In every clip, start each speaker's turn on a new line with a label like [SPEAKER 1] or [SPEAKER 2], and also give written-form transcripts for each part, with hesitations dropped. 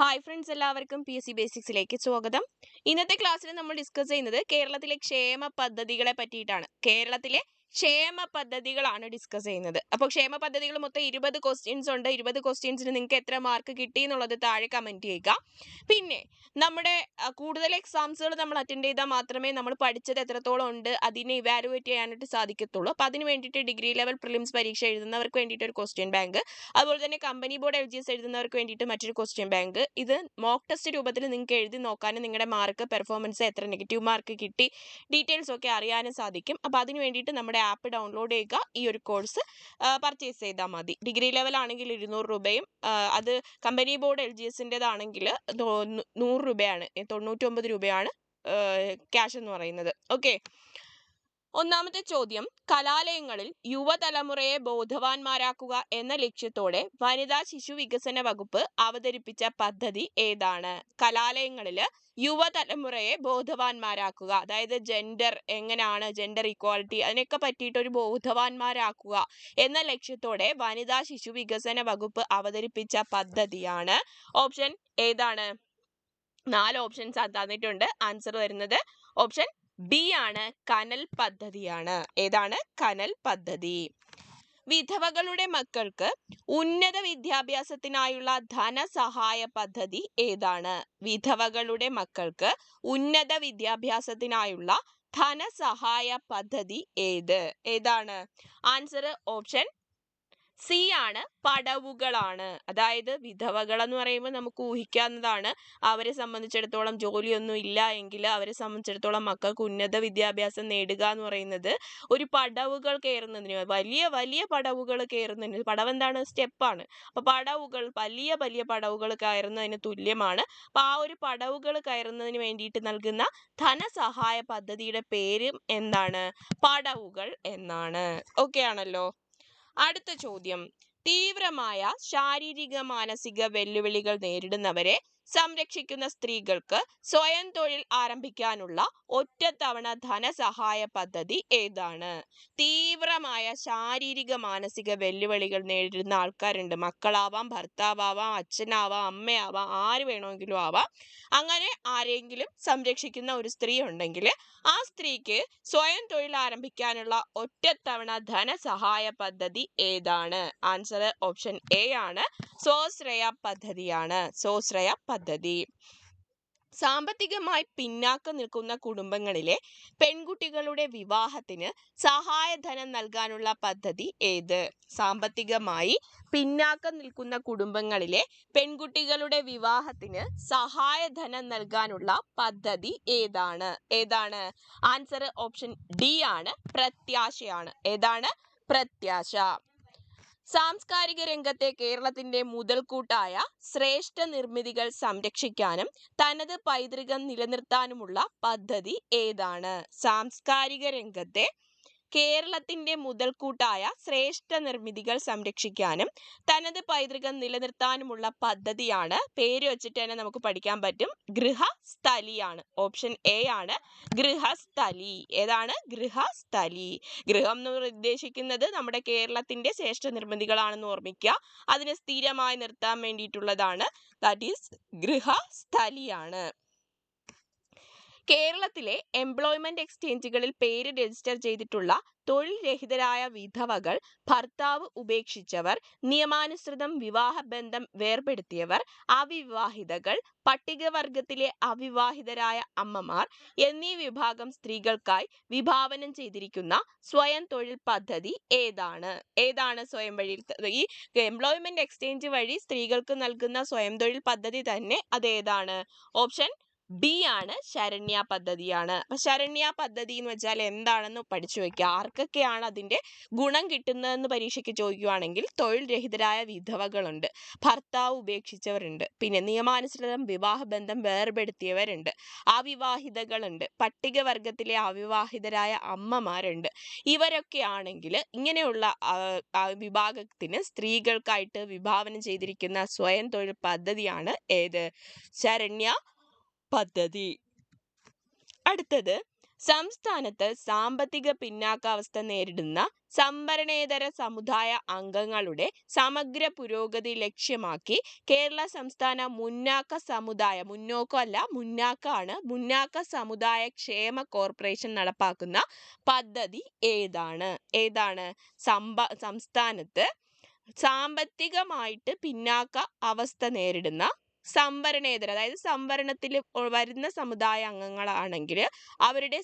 [SPEAKER 1] Hi friends, എല്ലാവർക്കും PSC ബേസിക്സിലേക്ക് സ്വാഗതം. ഇന്നത്തെ ക്ലാസ്സിൽ നമ്മൾ ഡിസ്കസ് ചെയ്യുന്നത് കേരളത്തിലെ ക്ഷേമ പദ്ധതികളെ പറ്റിയിട്ടാണ്. കേരളത്തിലെ ക്ഷേമ പദ്ധതികളാണ് ഡിസ്കസ് ചെയ്യുന്നത്. അപ്പോൾ ക്ഷേമ പദ്ധതികൾ മൊത്തം 20 ക്വസ്റ്റ്യൻസ് ഉണ്ട്. 20 ക്വസ്റ്റ്യൻസിന് നിങ്ങൾക്ക് എത്ര മാർക്ക് കിട്ടി എന്നുള്ളത് താഴെ കമന്റ് ചെയ്യുക. പിന്നെ നമ്മുടെ കൂടുതൽ എക്സാംസുകൾ നമ്മൾ അറ്റൻഡ് ചെയ്താൽ മാത്രമേ നമ്മൾ പഠിച്ചത് എത്രത്തോളം ഉണ്ട് അതിനെ ഇവാലുവേറ്റ് ചെയ്യാനായിട്ട് സാധിക്കത്തുള്ളൂ. അപ്പോൾ അതിന് വേണ്ടിയിട്ട് ഡിഗ്രി ലെവൽ പ്രിലിംസ് പരീക്ഷ എഴുതുന്നവർക്ക് വേണ്ടിയിട്ട് ഒരു ക്വസ്റ്റ്യൻ ബാങ്ക്, അതുപോലെ തന്നെ കമ്പനി ബോർഡ് LGS എഴുതുന്നവർക്ക് വേണ്ടിയിട്ട് മറ്റൊരു ക്വസ്റ്റ്യൻ ബാങ്ക്. ഇത് മോക്ക് ടെസ്റ്റ് രൂപത്തിൽ നിങ്ങൾക്ക് എഴുതി നോക്കാനും നിങ്ങളുടെ മാർക്ക് പെർഫോമൻസ് എത്ര നെഗറ്റീവ് മാർക്ക് കിട്ടി ഡീറ്റെയിൽസ് ഒക്കെ അറിയാനും സാധിക്കും. അപ്പോൾ അതിന് വേണ്ടിയിട്ട് നമ്മുടെ ആപ്പ് ഡൗൺലോഡ് ചെയ്യുക. ഈ ഒരു കോഴ്സ് പർച്ചേസ് ചെയ്താൽ മതി. ഡിഗ്രി ലെവൽ ആണെങ്കിൽ 200 രൂപയും അത് കമ്പനി ബോർഡ് LGSൻ്റെതാണെങ്കിൽ 100 രൂപയാണ്, 99 രൂപയാണ് ക്യാഷ് എന്ന് പറയുന്നത്. ഓക്കെ, ഒന്നാമത്തെ ചോദ്യം, കലാലയങ്ങളിൽ യുവതലമുറയെ ബോധവാന്മാരാക്കുക എന്ന ലക്ഷ്യത്തോടെ വനിതാ ശിശു വികസന വകുപ്പ് അവതരിപ്പിച്ച പദ്ധതി ഏതാണ്? കലാലയങ്ങളിൽ യുവതലമുറയെ ബോധവാന്മാരാക്കുക, അതായത് ജെൻഡർ എങ്ങനെയാണ്, ജെൻഡർ ഇക്വാലിറ്റി അതിനൊക്കെ പറ്റിയിട്ട് ഒരു ബോധവാന്മാരാക്കുക എന്ന ലക്ഷ്യത്തോടെ വനിതാ ശിശു വികസന വകുപ്പ് അവതരിപ്പിച്ച പദ്ധതിയാണ്. ഓപ്ഷൻ ഏതാണ്? 4 ഓപ്ഷൻസ് തന്നിട്ടുണ്ട്. ആൻസർ വരുന്നത് ഓപ്ഷൻ ബി ആണ്, കനൽ പദ്ധതിയാണ്. ഏതാണ്? കനൽ പദ്ധതി. വിധവകളുടെ മക്കൾക്ക് ഉന്നത വിദ്യാഭ്യാസത്തിനായുള്ള ധനസഹായ പദ്ധതി ഏതാണ്? വിധവകളുടെ മക്കൾക്ക് ഉന്നത വിദ്യാഭ്യാസത്തിനായുള്ള ധനസഹായ പദ്ധതി ഏതാണ്? ആൻസർ ഓപ്ഷൻ സി ആണ്, പടവുകളാണ്. അതായത് വിധവകൾ എന്ന് പറയുമ്പോൾ നമുക്ക് ഊഹിക്കാവുന്നതാണ്, അവരെ സംബന്ധിച്ചിടത്തോളം ജോലിയൊന്നും ഇല്ല എങ്കിൽ അവരെ സംബന്ധിച്ചിടത്തോളം മക്കൾക്ക് ഉന്നത വിദ്യാഭ്യാസം നേടുക എന്ന് പറയുന്നത് ഒരു പടവുകൾ കയറുന്നതിന്, വലിയ വലിയ പടവുകൾ കയറുന്നതിന്, പടവ് എന്താണ്? സ്റ്റെപ്പാണ്. അപ്പോൾ പടവുകൾ, വലിയ വലിയ പടവുകൾ കയറുന്നതിന് തുല്യമാണ്. അപ്പോൾ ആ ഒരു പടവുകൾ കയറുന്നതിന് വേണ്ടിയിട്ട് നൽകുന്ന ധനസഹായ പദ്ധതിയുടെ പേരും എന്താണ്? പടവുകൾ എന്നാണ്. ഓക്കെ ആണല്ലോ. അടുത്ത ചോദ്യം, തീവ്രമായ ശാരീരിക മാനസിക വെല്ലുവിളികൾ നേരിടുന്നവരെ സംരക്ഷിക്കുന്ന സ്ത്രീകൾക്ക് സ്വയം തൊഴിൽ ആരംഭിക്കാനുള്ള ഒറ്റത്തവണ ധനസഹായ പദ്ധതി ഏതാണ്? തീവ്രമായ ശാരീരിക മാനസിക വെല്ലുവിളികൾ നേരിടുന്ന ആൾക്കാരുണ്ട്. മക്കളാവാം, ഭർത്താവാം, അച്ഛനാവാം, അമ്മയാവാം, ആര് വേണമെങ്കിലും ആവാം. അങ്ങനെ ആരെങ്കിലും സംരക്ഷിക്കുന്ന ഒരു സ്ത്രീ ഉണ്ടെങ്കിൽ ആ സ്ത്രീക്ക് സ്വയം തൊഴിൽ ആരംഭിക്കാനുള്ള ഒറ്റത്തവണ ധനസഹായ പദ്ധതി ഏതാണ്? ആൻസർ ഓപ്ഷൻ എ ആണ്, സ്വാശ്രയ പദ്ധതിയാണ്. സ്വാശ്രയ പദ്ധതി. സാമ്പത്തികമായി പിന്നാക്കം നിൽക്കുന്ന കുടുംബങ്ങളിലെ പെൺകുട്ടികളുടെ വിവാഹത്തിന് സഹായധനം നൽകാനുള്ള പദ്ധതി ഏത്? സാമ്പത്തികമായി പിന്നാക്കം നിൽക്കുന്ന കുടുംബങ്ങളിലെ പെൺകുട്ടികളുടെ വിവാഹത്തിന് സഹായധനം നൽകാനുള്ള പദ്ധതി ഏതാണ്? ആൻസർ ഓപ്ഷൻ ഡി ആണ്, പ്രത്യാശയാണ്. ഏതാണ്? പ്രത്യാശ. സാംസ്കാരിക രംഗത്തെ കേരളത്തിന്റെ മുതൽക്കൂട്ടായ ശ്രേഷ്ഠ നിർമ്മിതികൾ സംരക്ഷിക്കാനും തനത് പൈതൃകം നിലനിർത്താനുമുള്ള പദ്ധതി ഏതാണ്? സാംസ്കാരിക രംഗത്തെ കേരളത്തിന്റെ മുതൽക്കൂട്ടായ ശ്രേഷ്ഠ നിർമ്മിതികൾ സംരക്ഷിക്കാനും തനത് പൈതൃകം നിലനിർത്താനുമുള്ള പദ്ധതിയാണ്, പേര് വെച്ചിട്ട് തന്നെ നമുക്ക് പഠിക്കാൻ പറ്റും, ഗൃഹസ്ഥലിയാണ്. ഓപ്ഷൻ എ ആണ്, ഗൃഹസ്ഥലി. ഏതാണ്? ഗൃഹസ്ഥലി. ഗൃഹം എന്ന് ഉദ്ദേശിക്കുന്നത് നമ്മുടെ കേരളത്തിന്റെ ശ്രേഷ്ഠ നിർമ്മിതികളാണെന്ന് ഓർമ്മിക്കുക. അതിനെ സ്ഥിരമായി നിർത്താൻ വേണ്ടിയിട്ടുള്ളതാണ്. ദാറ്റ് ഈസ് ഗൃഹസ്ഥലിയാണ്. കേരളത്തിലെ എംപ്ലോയ്മെന്റ് എക്സ്ചേഞ്ചുകളിൽ പേര് രജിസ്റ്റർ ചെയ്തിട്ടുള്ള തൊഴിൽ രഹിതരായ വിധവകൾ, ഭർത്താവ് ഉപേക്ഷിച്ചവർ, നിയമാനുസൃതം വിവാഹബന്ധം വേർപെടുത്തിയവർ, അവിവാഹിതകൾ, പട്ടികവർഗത്തിലെ അവിവാഹിതരായ അമ്മമാർ എന്നീ വിഭാഗം സ്ത്രീകൾക്കായി വിഭാവനം ചെയ്തിരിക്കുന്ന സ്വയം തൊഴിൽ പദ്ധതി ഏതാണ് സ്വയം വഴി? ഈ എംപ്ലോയ്മെന്റ് എക്സ്ചേഞ്ച് വഴി സ്ത്രീകൾക്ക് നൽകുന്ന സ്വയം തൊഴിൽ പദ്ധതി തന്നെ അതേതാണ്? ഓപ്ഷൻ ബി ആണ്, ശരണ്യ പദ്ധതിയാണ്. അപ്പൊ ശരണ്യ പദ്ധതി എന്ന് വെച്ചാൽ എന്താണെന്ന് പഠിച്ചു വെക്കുക. ആർക്കൊക്കെയാണ് അതിന്റെ ഗുണം കിട്ടുന്നതെന്ന് പരീക്ഷയ്ക്ക് ചോദിക്കുകയാണെങ്കിൽ തൊഴിൽ രഹിതരായ വിധവകളുണ്ട്, ഭർത്താവ് ഉപേക്ഷിച്ചവരുണ്ട്, പിന്നെ നിയമാനുസൃതം വിവാഹബന്ധം വേർപെടുത്തിയവരുണ്ട്, അവിവാഹിതകളുണ്ട്, പട്ടികവർഗത്തിലെ അവിവാഹിതരായ അമ്മമാരുണ്ട്. ഇവരൊക്കെ ആണെങ്കിൽ ഇങ്ങനെയുള്ള വിഭാഗത്തിന് സ്ത്രീകൾക്കായിട്ട് വിഭാവനം ചെയ്തിരിക്കുന്ന സ്വയം തൊഴിൽ പദ്ധതിയാണ് ഏത്? ശരണ്യ പദ്ധതി. അടുത്തത്, സംസ്ഥാനത്ത് സാമ്പത്തിക പിന്നാക്കാവസ്ഥ നേരിടുന്ന സംവരണേതര സമുദായ അംഗങ്ങളുടെ സമഗ്ര പുരോഗതി ലക്ഷ്യമാക്കി കേരള സംസ്ഥാന മുന്നാക്ക സമുദായ ക്ഷേമ കോർപ്പറേഷൻ നടപ്പാക്കുന്ന പദ്ധതി ഏതാണ്? സംസ്ഥാനത്ത് സാമ്പത്തികമായിട്ട് പിന്നാക്ക അവസ്ഥ നേരിടുന്ന സംവരണേതര, അതായത് സംവരണത്തിൽ വരുന്ന സമുദായ അംഗങ്ങളാണെങ്കിൽ അവരുടെ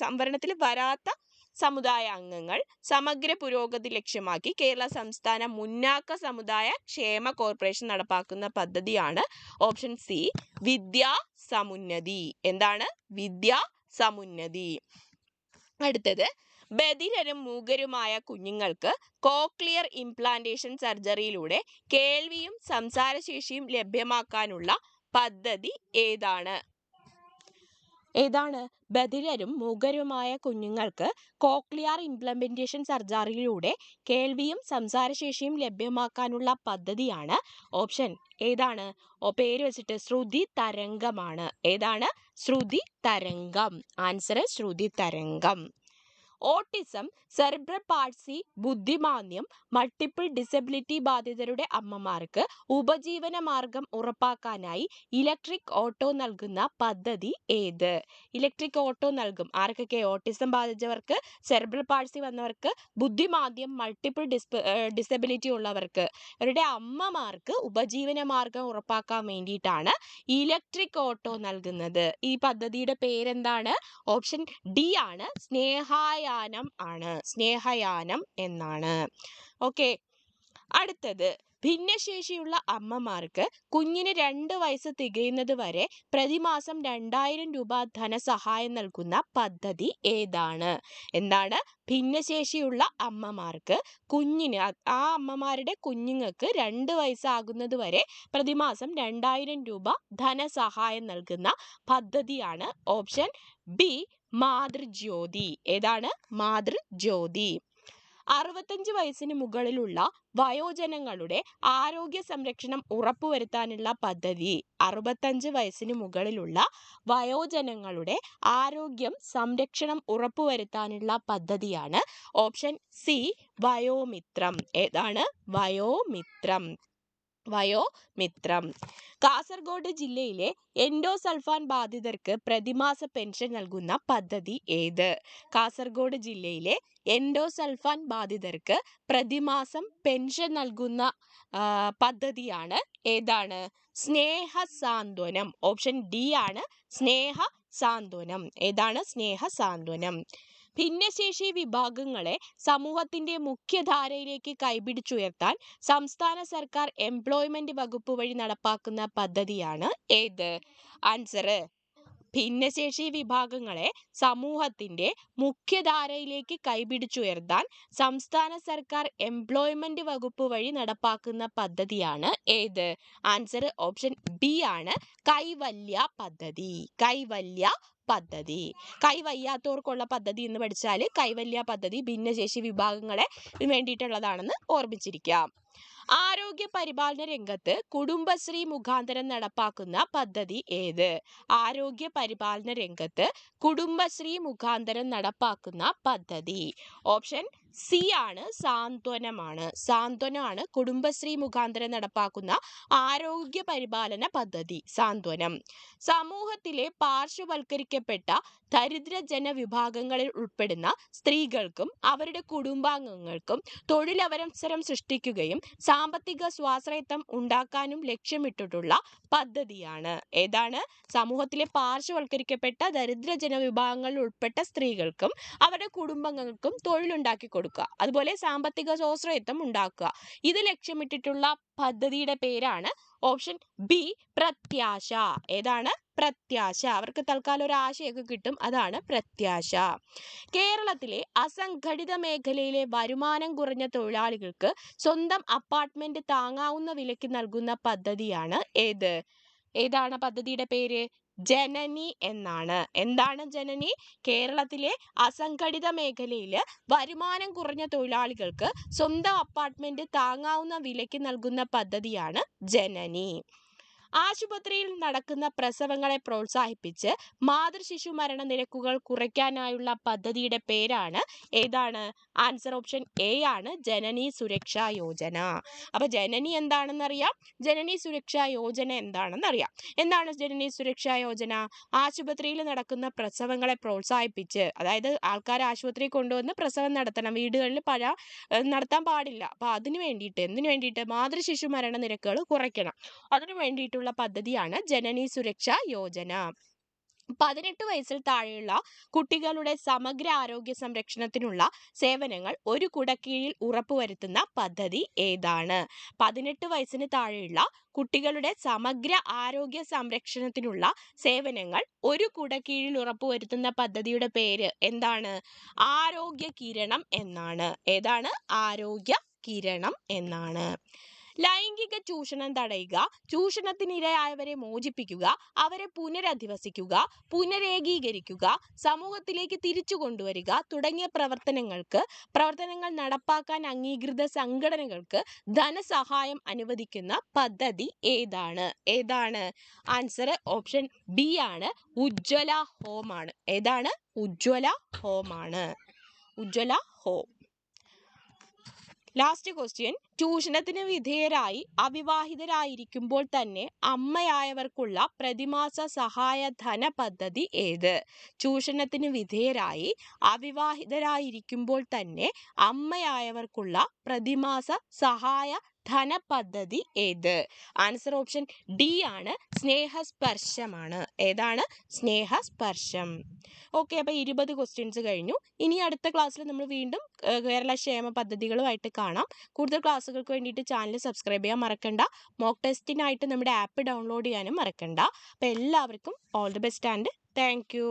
[SPEAKER 1] സംവരണത്തിൽ വരാത്ത സമുദായ അംഗങ്ങൾ സമഗ്ര പുരോഗതി ലക്ഷ്യമാക്കി കേരള സംസ്ഥാന മുന്നാക്ക സമുദായ ക്ഷേമ കോർപ്പറേഷൻ നടപ്പാക്കുന്ന പദ്ധതിയാണ് ഓപ്ഷൻ സി, വിദ്യാ സമുന്നതി. എന്താണ്? വിദ്യാ സമുന്നതി. അടുത്തത്, ബധിരരും മൂകരുമായ കുഞ്ഞുങ്ങൾക്ക് കോക്ലിയർ ഇംപ്ലാന്റേഷൻ സർജറിയിലൂടെ കേൾവിയും സംസാരശേഷിയും ലഭ്യമാക്കാനുള്ള പദ്ധതി ഏതാണ്? ബധിരരും മൂകരുമായ കുഞ്ഞുങ്ങൾക്ക് കോക്ലിയർ ഇംപ്ലാന്റേഷൻ സർജറിയിലൂടെ കേൾവിയും സംസാരശേഷിയും ലഭ്യമാക്കാനുള്ള പദ്ധതിയാണ് ഓപ്ഷൻ ഏതാണ്? പേര് വെച്ചിട്ട് ശ്രുതി തരംഗമാണ്. ഏതാണ്? ശ്രുതി തരംഗം. Answer Shruti Tarangam. Autism, cerebral palsy, ബുദ്ധിമാന്ദ്യം, മൾട്ടിപ്പിൾ ഡിസബിലിറ്റി ബാധിതരുടെ അമ്മമാർക്ക് ഉപജീവന മാർഗം ഉറപ്പാക്കാനായി ഇലക്ട്രിക് ഓട്ടോ നൽകുന്ന പദ്ധതി ഏത്? ഇലക്ട്രിക് ഓട്ടോ നൽകും ആർക്കൊക്കെ? ഓട്ടിസം ബാധിച്ചവർക്ക്, സെറിബ്രൽ പാൾസി വന്നവർക്ക്, ബുദ്ധിമാന്ദ്യം, മൾട്ടിപ്പിൾ ഡിസബിലിറ്റി ഉള്ളവർക്ക്, അവരുടെ അമ്മമാർക്ക് ഉപജീവന മാർഗം ഉറപ്പാക്കാൻ വേണ്ടിയിട്ടാണ് ഇലക്ട്രിക് ഓട്ടോ നൽകുന്നത്. ഈ പദ്ധതിയുടെ പേരെന്താണ്? ഓപ്ഷൻ ഡി ആണ്, സ്നേഹയാനം എന്നാണ്. ഓക്കെ, അടുത്തത്, ഭിന്നശേഷിയുള്ള അമ്മമാർക്ക് കുഞ്ഞിന് 2 വയസ്സ് തികയുന്നത് വരെ പ്രതിമാസം 2000 രൂപ ധനസഹായം നൽകുന്ന പദ്ധതി ഏതാണ്? എന്താണ്? ഭിന്നശേഷിയുള്ള അമ്മമാർക്ക് ആ അമ്മമാരുടെ കുഞ്ഞുങ്ങൾക്ക് 2 വയസ്സാകുന്നത് വരെ പ്രതിമാസം 2000 രൂപ ധനസഹായം നൽകുന്ന പദ്ധതിയാണ് ഓപ്ഷൻ ബി, മാതൃജ്യോതി. ഏതാണ്? മാതൃജ്യോതി. 65 വയസ്സിന് മുകളിലുള്ള വയോജനങ്ങളുടെ ആരോഗ്യ സംരക്ഷണം ഉറപ്പുവരുത്താനുള്ള പദ്ധതി. 65 വയസ്സിന് മുകളിലുള്ള വയോജനങ്ങളുടെ ആരോഗ്യം സംരക്ഷണം ഉറപ്പുവരുത്താനുള്ള പദ്ധതിയാണ് ഓപ്ഷൻ സി, വയോമിത്രം. ഏതാണ്? വയോമിത്രം. കാസർഗോഡ് ജില്ലയിലെ എൻഡോസൾഫാൻ ബാധിതർക്ക് പ്രതിമാസ പെൻഷൻ നൽകുന്ന പദ്ധതി ഏത്? കാസർഗോഡ് ജില്ലയിലെ എൻഡോസൾഫാൻ ബാധിതർക്ക് പ്രതിമാസം പെൻഷൻ നൽകുന്ന പദ്ധതിയാണ് ഏതാണ്? സ്നേഹസാന്ത്വനം. ഓപ്ഷൻ ഡി ആണ്, സ്നേഹസാന്ത്വനം. ഏതാണ്? സ്നേഹസാന്ത്വനം. ഭിന്നശേഷി വിഭാഗങ്ങളെ സമൂഹത്തിന്റെ മുഖ്യധാരയിലേക്ക് കൈപിടിച്ചുയർത്താൻ സംസ്ഥാന സർക്കാർ എംപ്ലോയ്മെന്റ് വകുപ്പ് വഴി നടപ്പാക്കുന്ന പദ്ധതിയാണ് ഏത്? ആൻസർ, ഭിന്നശേഷി വിഭാഗങ്ങളെ സമൂഹത്തിന്റെ മുഖ്യധാരയിലേക്ക് കൈപിടിച്ചുയർത്താൻ സംസ്ഥാന സർക്കാർ എംപ്ലോയ്മെന്റ് വകുപ്പ് വഴി നടപ്പാക്കുന്ന പദ്ധതിയാണ് ഏത്? ആൻസർ ഓപ്ഷൻ ബി ആണ്, കൈവല്യ പദ്ധതി. കൈവയ്യാത്തവർക്കുള്ള പദ്ധതി എന്ന് പഠിച്ചാൽ കൈവല്യ പദ്ധതി ഭിന്നശേഷി വിഭാഗങ്ങളെ വേണ്ടിയിട്ടുള്ളതാണെന്ന് ഓർമ്മിച്ചിരിക്കാം. ആരോഗ്യ പരിപാലന രംഗത്ത് കുടുംബശ്രീ മുഖാന്തരം നടപ്പാക്കുന്ന പദ്ധതി ഏത്? ആരോഗ്യ പരിപാലന രംഗത്ത് കുടുംബശ്രീ മുഖാന്തരം നടപ്പാക്കുന്ന പദ്ധതി ഓപ്ഷൻ സി ആണ്, സാന്ത്വനമാണ് കുടുംബശ്രീ മുഖാന്തരം നടപ്പാക്കുന്ന ആരോഗ്യ പരിപാലന പദ്ധതി. സാന്ത്വനം. സമൂഹത്തിലെ പാർശ്വവൽക്കരിക്കപ്പെട്ട ദരിദ്ര ജനവിഭാഗങ്ങളിൽ ഉൾപ്പെടുന്ന സ്ത്രീകൾക്കും അവരുടെ കുടുംബാംഗങ്ങൾക്കും തൊഴിലവസരം സൃഷ്ടിക്കുകയും സാമ്പത്തിക സ്വാശ്രയത്വം ഉണ്ടാക്കാനും ലക്ഷ്യമിട്ടിട്ടുള്ള പദ്ധതിയാണ്. ഏതാണ്? സമൂഹത്തിലെ പാർശ്വവൽക്കരിക്കപ്പെട്ട ദരിദ്ര ജനവിഭാഗങ്ങളിൽ ഉൾപ്പെട്ട സ്ത്രീകൾക്കും അവരുടെ കുടുംബാംഗങ്ങൾക്കും തൊഴിലുണ്ടാക്കി കൊടുക്കുക, അതുപോലെ സാമ്പത്തിക സ്വാശ്രയത്വം ഉണ്ടാക്കുക. ഇത് ലക്ഷ്യമിട്ടിട്ടുള്ള പദ്ധതിയുടെ പേരാണ് ഓപ്ഷൻ ബി, പ്രത്യാശ. ഏതാണ്? പ്രത്യാശ. അവർക്ക് തൽക്കാലം ഒരു ആശയൊക്കെ കിട്ടും, അതാണ് പ്രത്യാശ. കേരളത്തിലെ അസംഘടിത മേഖലയിലെ വരുമാനം കുറഞ്ഞ തൊഴിലാളികൾക്ക് സ്വന്തം അപ്പാർട്ട്മെന്റ് താങ്ങാവുന്ന വിലയ്ക്ക് നൽകുന്ന പദ്ധതിയാണ് ഏത്? ഏതാണ് പദ്ധതിയുടെ പേര്? ജനനി എന്നാണ്. എന്താണ് ജനനി? കേരളത്തിലെ അസംഘടിത മേഖലയിൽ വരുമാനം കുറഞ്ഞ തൊഴിലാളികൾക്ക് സ്വന്തം അപ്പാർട്ട്മെന്റ് താങ്ങാവുന്ന വിലയ്ക്ക് നൽകുന്ന പദ്ധതിയാണ് ജനനി. ആശുപത്രിയിൽ നടക്കുന്ന പ്രസവങ്ങളെ പ്രോത്സാഹിപ്പിച്ച് മാതൃശിശു മരണ നിരക്കുകൾ കുറയ്ക്കാനായുള്ള പദ്ധതിയുടെ പേരാണ് ഏതാണ്? ആൻസർ ഓപ്ഷൻ എ ആണ്, ജനനി സുരക്ഷാ യോജന. അപ്പൊ ജനനി എന്താണെന്നറിയാം, ജനനി സുരക്ഷാ യോജന എന്താണെന്നറിയാം. എന്താണ് ജനനി സുരക്ഷാ യോജന? ആശുപത്രിയിൽ നടക്കുന്ന പ്രസവങ്ങളെ പ്രോത്സാഹിപ്പിച്ച്, അതായത് ആൾക്കാർ ആശുപത്രിയിൽ കൊണ്ടുവന്ന് പ്രസവം നടത്തണം, വീടുകളിൽ നടത്താൻ പാടില്ല. അപ്പൊ എന്തിനു വേണ്ടിയിട്ട് മാതൃശിശു മരണ നിരക്കുകൾ കുറയ്ക്കണം. അതിനു വേണ്ടിയിട്ടുള്ള പദ്ധതിയാണ് ജനനി സുരക്ഷാ യോജന. 18 വയസ്സിൽ താഴെയുള്ള കുട്ടികളുടെ സമഗ്ര ആരോഗ്യ സംരക്ഷണത്തിനുള്ള സേവനങ്ങൾ ഒരു കുടക്കീഴിൽ ഉറപ്പുവരുത്തുന്ന പദ്ധതി ഏതാണ്? 18 വയസ്സിന് താഴെയുള്ള കുട്ടികളുടെ സമഗ്ര ആരോഗ്യ സംരക്ഷണത്തിനുള്ള സേവനങ്ങൾ ഒരു കുടക്കീഴിൽ ഉറപ്പുവരുത്തുന്ന പദ്ധതിയുടെ പേര് എന്താണ്? ആരോഗ്യ കിരണം എന്നാണ്. ഏതാണ്? ആരോഗ്യ കിരണം എന്നാണ്. ലൈംഗിക ചൂഷണം തടയുക, ചൂഷണത്തിനിരയായവരെ മോചിപ്പിക്കുക, അവരെ പുനരധിവസിക്കുക, പുനരേകീകരിക്കുക, സമൂഹത്തിലേക്ക് തിരിച്ചു കൊണ്ടുവരിക തുടങ്ങിയ പ്രവർത്തനങ്ങൾ നടപ്പാക്കാൻ അംഗീകൃത സംഘടനകൾക്ക് ധനസഹായം അനുവദിക്കുന്ന പദ്ധതി ഏതാണ്? ആൻസർ ഓപ്ഷൻ ബി ആണ്, ഉജ്ജ്വല ഹോം ആണ്. ഏതാണ്? ഉജ്ജ്വല ഹോം ആണ്. ഉജ്ജ്വല ഹോം. ലാസ്റ്റ് ക്വസ്റ്റ്യൻ, ചൂഷണത്തിന് വിധേയരായി അവിവാഹിതരായിരിക്കുമ്പോൾ തന്നെ അമ്മയായവർക്കുള്ള പ്രതിമാസ സഹായ ധന പദ്ധതി ഏത്? ചൂഷണത്തിന് വിധേയരായി അവിവാഹിതരായിരിക്കുമ്പോൾ തന്നെ അമ്മയായവർക്കുള്ള പ്രതിമാസ സഹായ ധന പദ്ധതി ഏത്? ആൻസർ ഓപ്ഷൻ ഡി ആണ്, സ്നേഹസ്പർശമാണ്. ഏതാണ്? സ്നേഹസ്പർശം. ഓക്കെ, അപ്പൊ 20 ക്വസ്റ്റ്യൻസ് കഴിഞ്ഞു. ഇനി അടുത്ത ക്ലാസ്സിൽ നമ്മൾ വീണ്ടും കേരള ക്ഷേമ പദ്ധതികളുമായിട്ട് കാണാം. കൂടുതൽ ക്ലാസ്സുകൾക്ക് വേണ്ടിയിട്ട് ചാനൽ സബ്സ്ക്രൈബ് ചെയ്യാൻ മറക്കണ്ട. മോക്ക് ടെസ്റ്റിനായിട്ട് നമ്മുടെ ആപ്പ് ഡൗൺലോഡ് ചെയ്യാനും മറക്കണ്ട. അപ്പോൾ എല്ലാവർക്കും all the best and thank you.